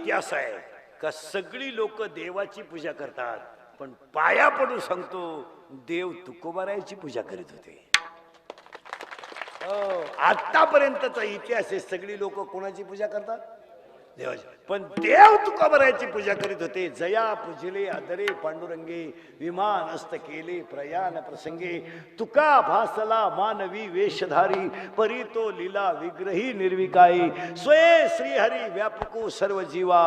की असं आहे का सगळी लोक देवाची पूजा करतात, पण पाया पडून सांगतो देव तुकोबारायची पूजा करीत होते. आतापर्यंतचा इतिहास आहे, सगळी लोक कोणाची पूजा करतात? देवाची. पण देव तुकोबारायची पूजा करीत होते. जया पूजिले आदरे पांडुरंगे, विमान हस्त केले प्रयाण प्रसंगे. तुका भासला मानवी वेशधारी, परी तो लीला विग्रही निर्विकारी. स्वये श्रीहरी व्यापको सर्व जीवा,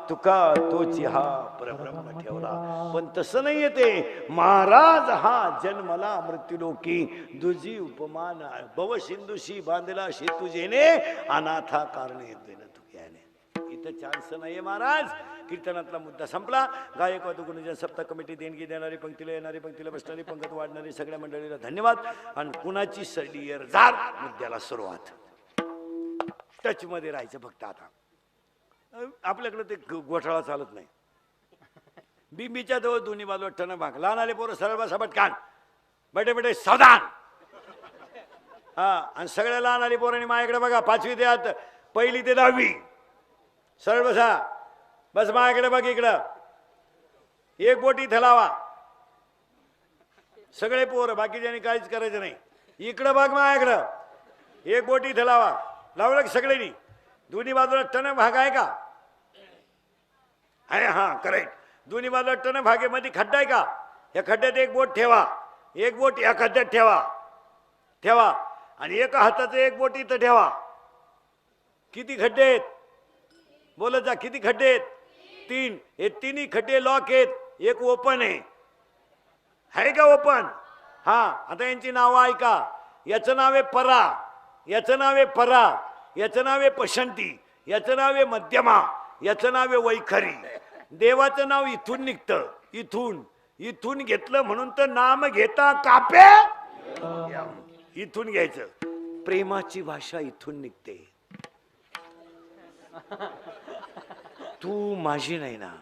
तुका तोची हा परब्रह्म ठेवला. पण तसं नाही येते. महाराज हा जन्मला मृत्यूलोकी, दुजी उपमान भव सिंधुशी बांधला शेतू जेने, अनाथा कारणे देन तुक्याने. इथं चान्स नाहीये महाराज. कीर्तनातला मुद्दा संपला. गायक वादक गुणजन सप्ताह कमिटी देणगी देणारी, पंक्तीला येणारी, पंक्तीला बसणारी, पंगत वाढणारी सगळ्या मंडळीला धन्यवाद. आणि कुणाची सरडी जार मुद्द्याला सुरुवात. टच मध्ये राहायचं फक्त. आता आपल्याकडे ते घोटाळा चालत नाही. बिंबीच्या जवळ दोन्ही बाजूला टन भाग. लहान आले पोरं सरळ बसा पटकान, बटे बटे सावधान. हा, आणि सगळ्या लहान आली पोरांनी माझ्याकडे बघा. 5वी ते आत 1ली ते 10वी सरळ बसा. बस माझ्याकडे बघ. इकडं एक बोट इथं लावा. सगळे पोर, बाकीच्यांनी काहीच करायचं नाही. इकडं बघ माझ्याकडं. एक बोट इथं लावा. लावलं की सगळ्यांनी. दोन्ही बाजूला टन भाग आहे का? आहे. हा, करेक्ट. दोन्ही बाजूला टन भागेमध्ये खड्डा आहे का? या खड्ड्यात एक बोट ठेवा. एक बोट या खड्ड्यात ठेवा. ठेवा. आणि एका हाताचं एक बोट इथं ठेवा. किती खड्डे आहेत? बोलत जा. किती खड्डे आहेत? 3. हे तिन्ही खड्डे लॉक आहेत. एक ओपन आहे का? ओपन. हा, आता यांची नावं ऐका. याचं नाव आहे परा, याचं नाव आहे परा, याचं नाव आहे पशंती, याचं नाव आहे मध्यमा, याचं नाव आहे वैखरी. देवाचं नाव इथून निघतं. इथून घेतलं म्हणून तर नाम घेता कापे. इथून घ्यायचं. प्रेमाची भाषा इथून निघते. तू माझी नाही ना,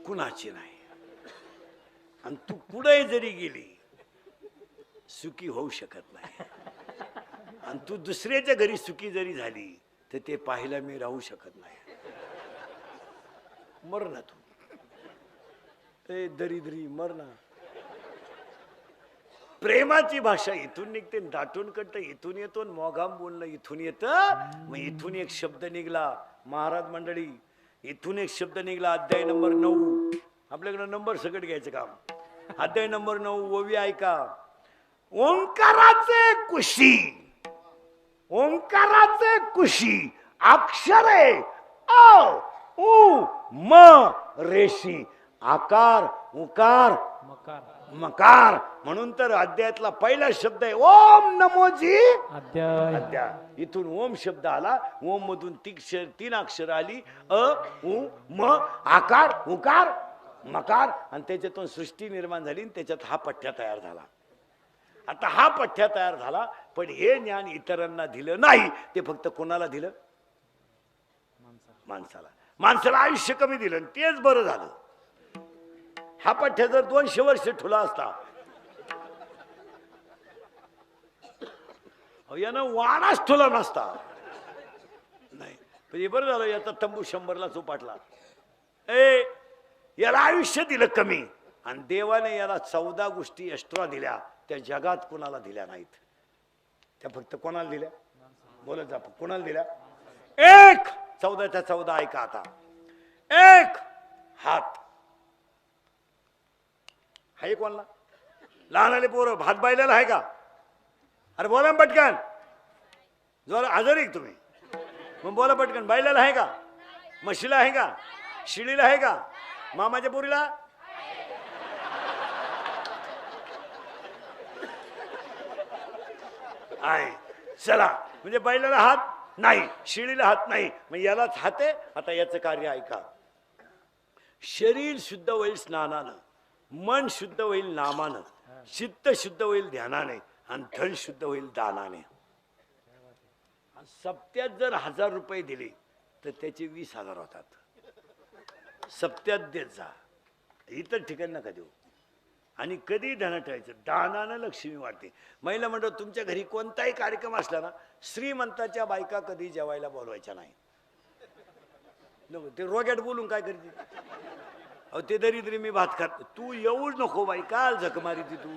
कुणाची नाही. आणि तू पुढे जरी गेली सुखी होऊ शकत नाही. आणि तू दुसऱ्याच्या घरी सुखी जरी झाली तर ते पाहायला मी राहू शकत नाही. मर ना तू. ए दरिद्री, मर ना. प्रेमाची भाषा इथून निघते. दाटून कट्ट इथून येतो. मोगाम बोलणं इथून येतं. मग इथून एक शब्द निघला. महाराज मंडळी, इथून एक शब्द निघला. अध्याय नंबर 9. आपल्याकडे नंबर सगळं घ्यायचं काम. अध्याय नंबर 9 ओवी ऐका. ओंकाराचे कुशी, ओंकाराचे कुशी अक्षरे अ उ म रेशी, आकार उकार मकार मकार. म्हणून तर अध्यायातला पहिला शब्द आहे ओम नमोजी अध्याय. अध्याय. इथून ओम शब्द आला. ओम मधून 3 अक्षर आली. अ उ म, आकार उकार मकार. आणि त्याच्यातून सृष्टी निर्माण झाली. त्याच्यात हा पठ्ठ्या तयार झाला. आता हा पठ्ठ्या तयार झाला. पण हे ज्ञान इतरांना दिलं नाही. ते फक्त कोणाला दिलं? माणसाला. माणसाला आयुष्य कमी दिलं. तेच बरं झालं. हा पठ्ठ्या जर 200 वर्ष ठुला असता, यानं वाणाच ठुला नसता. नाही, पण बरं झालं. याचा तंबू 100ला चोपाटला. याला आयुष्य दिलं कमी. आणि देवाने याला 14 गोष्टी एक्स्ट्रा दिल्या. त्या जगात कोणाला दिल्या नाहीत. त्या फक्त कोणाला दिल्या? बोलत जा. कोणाला दिल्या? एक. 14च्या 14 ऐका आता. एक हात आहे कोणाला? लहान आले पोरं भात बायलेला आहे का? अरे बोला पटकन. जोर आजारी तुम्ही मग बोला पटकन. बायलेला आहे का? म्हशीला आहे का? शिळीला आहे का? मामाच्या पोरीला? आहे. चला, म्हणजे बैलाला हात नाही, शिळीला हात नाही, मग यालाच हात आहे. आता याचं कार्य ऐका. शरीर शुद्ध होईल स्नानानं, मन शुद्ध होईल नामानं, चित्त शुद्ध होईल ध्यानाने, आणि धन शुद्ध होईल दानाने. सप्त्यात जर 1000 रुपये दिले तर त्याचे 20,000 होतात. सप्त्यात देत जा. इतर ठिकाणी नका देऊ. आणि कधी धन ठेवायचं. दानानं लक्ष्मी वाढते. महिला मंडळ तुमच्या घरी कोणताही कार्यक्रम असला ना, श्रीमंताच्या बायका कधी जेवायला बोलवायच्या नाही. ते रोग्यात बोलून काय करते. अहो ते दरिद्री मी भात खात. तू येऊच नको बाई, काल झक मारी ती तू.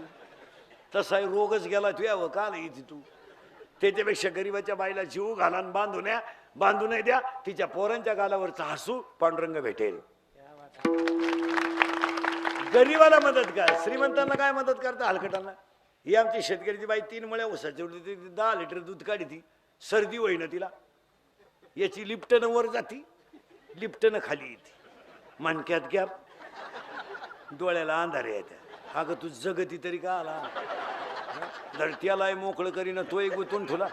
तसाही रोगच गेला तू यावं काल येते तू. त्याच्यापेक्षा गरीबाच्या बाईला जीव घालान बांधू नाही द्या. तिच्या पोरांच्या गालावरचा हसू पांडुरंग भेटेल. गरीबाला मदत कर, श्रीमंतांना काय मदत करता हलकटांना. ही आमची शेतकऱ्याची बाई 3 मळ्या उसाची होती, 10 लिटर दूध काढी ती. सर्दी होईना तिला. याची लिफ्टनं वर जाती, लिफ्टनं खाली येते. मानक्यात गॅप, डोळ्याला अंधारे येत्या. अगं तू जगती तरी का आला. जर त्यालाही मोकळं करीन तोही गुंतून ठेवला,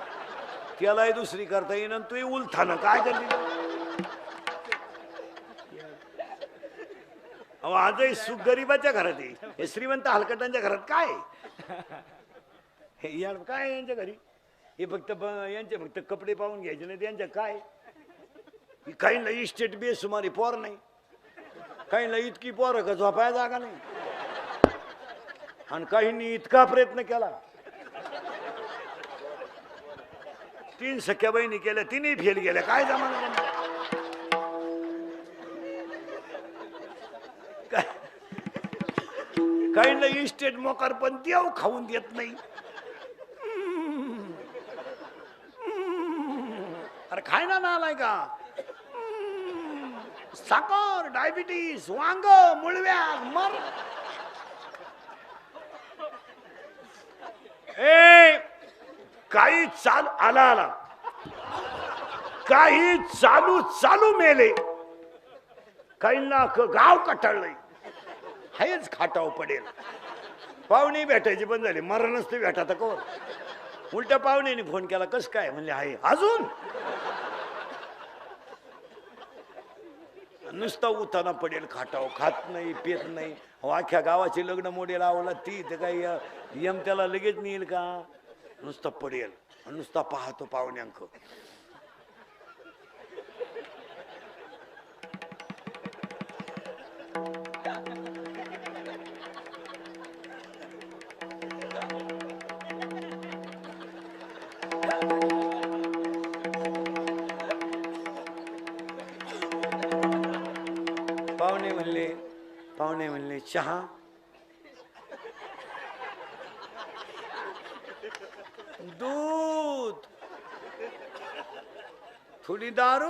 त्यालाही दुसरी करता येईन तोही उलथानं काय करते. अहो आजही सुख गरीबाच्या घरात आहे. हे श्रीमंत हलकटांच्या घरात काय हे काय यांच्या घरी. हे फक्त यांचे फक्त कपडे पाहून घ्यायचे नाही. त्यांच्या काय काहींना इस्टेट बेसुमारी पोर नाही, काहींना इतकी पोर का झोपाया जागा नाही, आणि काहींनी इतका प्रयत्न केला. 3 सख्या बहिणी केल्या, 3ही फेल गेल्या. काय जमाना. काहींना इस्टेट मोकार पण देव खाऊन देत नाही. अरे खाय ना आलाय का. साखर, डायबिटीस, वांग, मुळव्या मर. काही चाल आला काही चालू मेले. काहींना गाव कटाळलंय. हायच खाटाव पडेल. पाहुणे भेटायची पण झाली, मरणच ते भेटा तर कोण. उलट्या पाहुण्याने फोन केला, कस काय म्हणले आहे अजून. नुसता उताना पडेल खाटाव, खात नाही पेत नाही. अख्ख्या गावाची लग्न मोडे लावला ती तर काही यम त्याला लगेच नेईल का. नुसतं पडेल, नुसता पाहतो पाहुण्यांक. पाहुणे म्हणले चहा. दूध, थोडी दारू.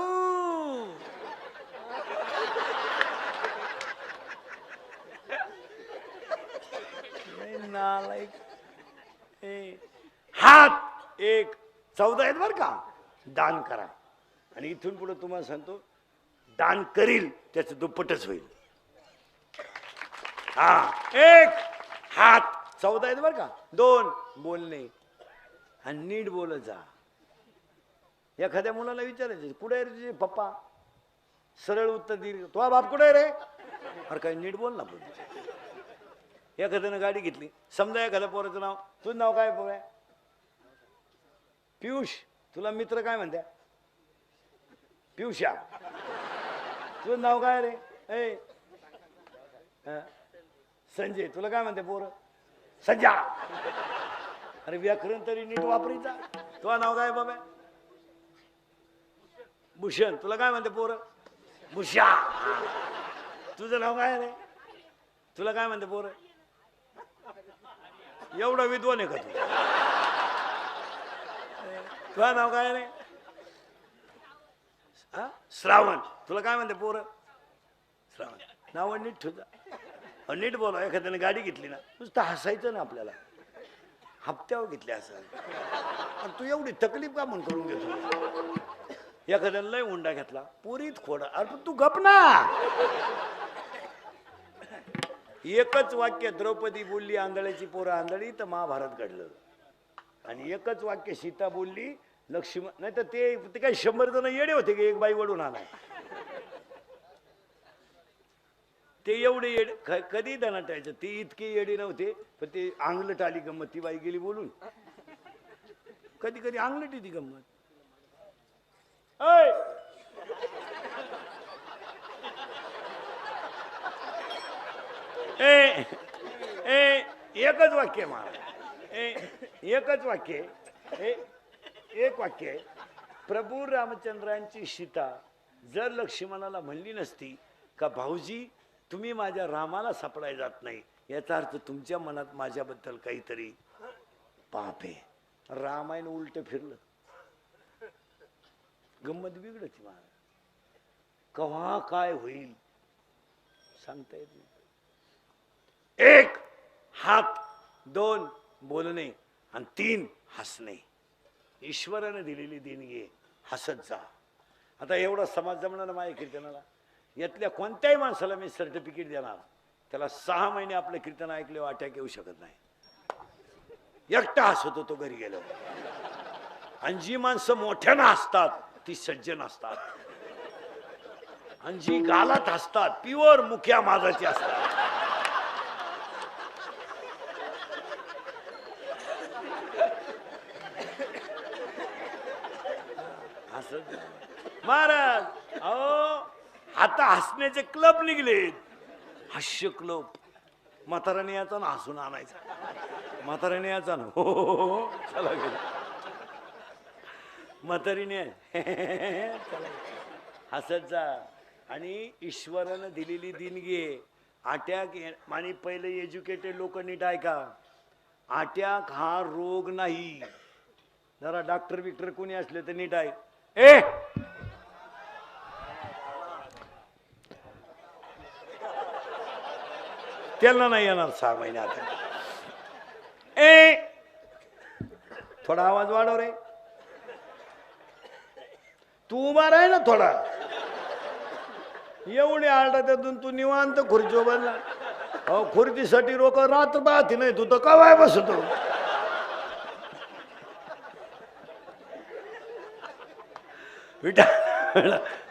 नालायक. हात एक 14 आहेत बर का. दान करा. आणि इथून पुढे तुम्हाला सांगतो, दान करील त्याचं दुप्पटच होईल. हा एक हात 14 आहेत बर का. 2 बोलणे आणि नीट बोलत जा. एखाद्या मुलाला विचारायचे कुठे आहे रे तुझे पप्पा, सरळ उत्तर देईल, तो बाप कुठे आहे रे. अरे काही नीट बोल ना. एखाद्यानं गाडी घेतली, समजा एखाद्या पोराचं नाव, तुझं नाव काय पोरा. पियुष. तुला मित्र काय म्हणत्या. पियुषा. तुझं नाव काय रे. संजय. तुला काय म्हणते पोर. संजा. अरे व्याकरण तरी नीट वापरीचा. तुझं नाव काय बाबा. भूषण. तुला काय म्हणते पोर. भूषा. तुझं नाव काय रे. तुला काय म्हणते पोर. एवढा विद्वान आहे का तू. तुझं नाव काय रे. श्रावण. तुला काय म्हणते पोर. श्रावण. नाव नीट ठेवता. नीट बोला. एखाद्याने गाडी घेतली ना, नुसतं हसायचं ना आपल्याला. हप्त्यावर घेतली असं. आणि तू एवढी तकलीफ का म्हणून करून घेतो. एखाद्याने लय हुंडा घेतला, पुरीत खोडा. अरे तू गप ना. एकच वाक्य द्रौपदी बोलली आंधळ्याची पोरं आंधळी तर महाभारत घडलं. आणि एकच वाक्य सीता बोलली लक्ष्मण. नाही तर ते काही 100 जण येडे होते की एक बाई वडून आला. ते एवढे येडे कधी दणाटायचं. ते इतके येडे नव्हते, पण ते अंगलट आली गंमत. ती बाई गेली बोलून. कधी कधी अंगलट येते गंमत. वाक्य महाराज, एकच वाक्य, एक वाक्य आहे. प्रभू रामचंद्रांची सीता जर लक्ष्मणाला म्हणली नसती का भाऊजी तुम्ही माझ्या रामाला सापडायला जात नाही, याचा अर्थ तुमच्या मनात माझ्याबद्दल काहीतरी पाप आहे. रामायण उलट फिरलं, गंमत बिघडती महाराज. कव्हा काय होईल सांगता येत नाही. एक हात, दोन बोलणे आणि तीन हसणे. ईश्वराने दिलेली देणगी, हसत जा. आता एवढा समाज जमणार माझ्या कीर्तनाला, यातल्या कोणत्याही माणसाला मी सर्टिफिकेट देणार, त्याला 6 महिने आपलं कीर्तन ऐकल्यावर अटॅक येऊ शकत नाही. एकटा हसत होतो घरी गेलो. आणि जी माणसं मोठ्यानं हसतात ती सज्जन असतात, आणि जी गालात हसतात प्युअर मुख्या माझाची असतात. महाराज अहो आता हसण्याचे क्लब निघलेत, हास्य क्लब. म्हाताराने याचा ना हसून आणायचा, म्हाताराने याचा ना हो चला गेलं, म्हातारीने हसत जा. आणि ईश्वरानं दिलेली देणगी अटॅक. आणि पहिले एज्युकेटेड लोक नीट ऐका, अटॅक हा रोग नाही. जरा डॉक्टर बिक्टर कोणी असले तर नीट आहे. त्याला नाही येणार 6 महिन्यात. थोडा आवाज वाढव रे, तू उभा राह ना थोडा. एवढी आरडा त्यातून तू निवांत खुर्ची बनला. अहो खुर्चीसाठी लोक रात्र पाहती नाही, तू तर कवाय बसतो.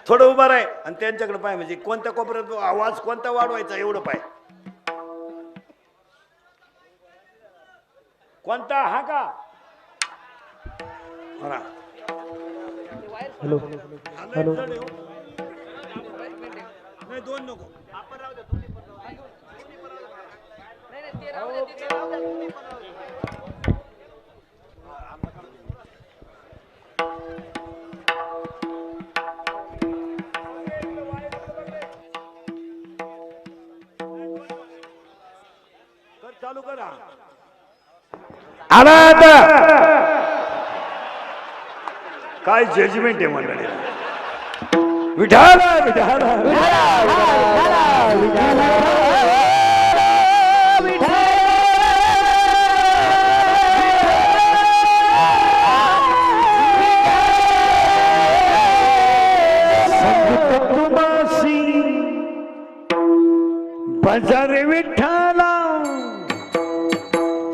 थोडं उभा राह आणि त्यांच्याकडे पाय, म्हणजे कोणत्या कोपऱ्यात आवाज कोणता वाढवायचा एवढं पाय. कोणता हा का? Hello hello. नाही 2 नको. चालू करा. आला काय जजमेंट आहे मंडळी. विठाल विठाल बाजार विठाला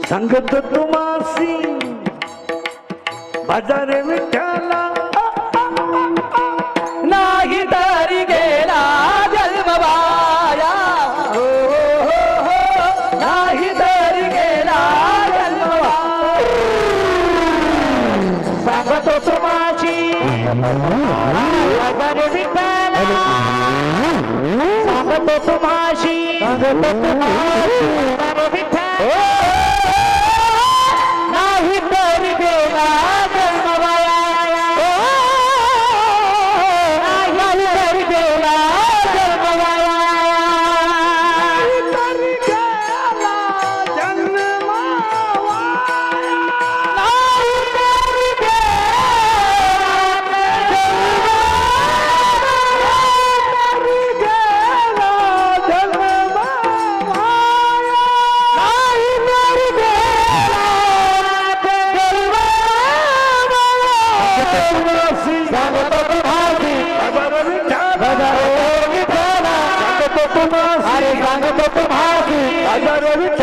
संगत तुमासी बाजार विठाला. नाही तरी गेला जन्मवाया, नाही तरी गेला जन्मवाया. सांगतो तुमाची बाजार विठाला, सांगतो तुमाशी बाजार विठाला. नाही तरी गेला जन्मवाया, नाही तरी गेला जन्मवाया. तरी गेला जन्मवाया, नाही तरी गेला जन्मवाया, नाही तरी गेला. सांगतो तुम्हासी बाजार विठाला, सांगतो तुम्हासी, सांगतो तुम्हासी बाजार विठाला.